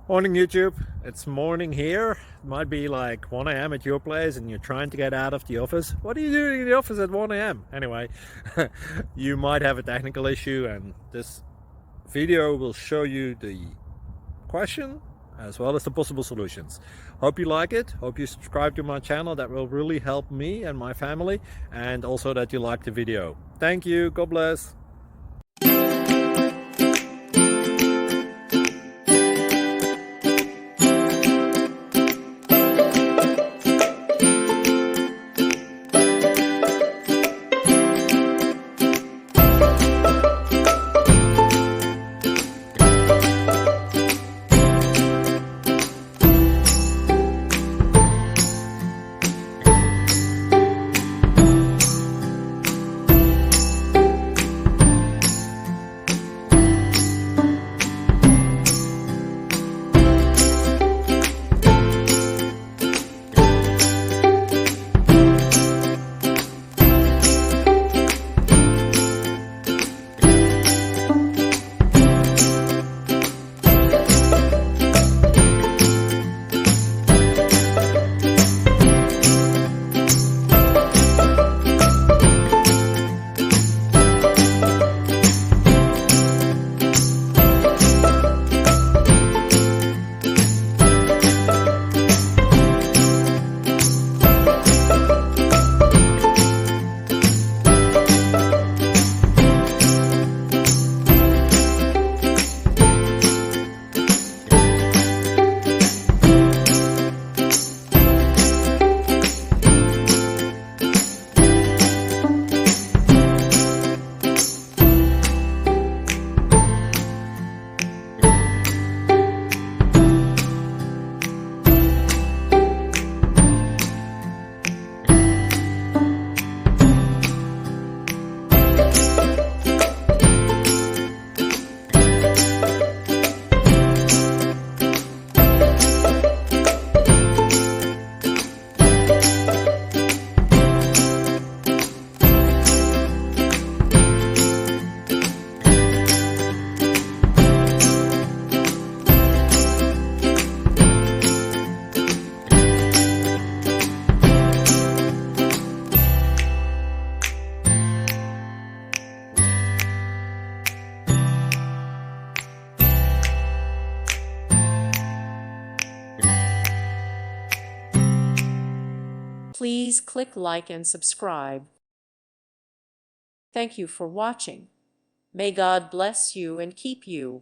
Morning YouTube, it's morning here. It might be like 1 a.m. at your place and you're trying to get out of the office. What are you doing in the office at 1 a.m.? Anyway, you might have a technical issue and this video will show you the question as well as the possible solutions. Hope you like it, hope you subscribe to my channel. That will really help me and my family, and also that you like the video. Thank you, God bless. Please click like and subscribe. Thank you for watching. May God bless you and keep you.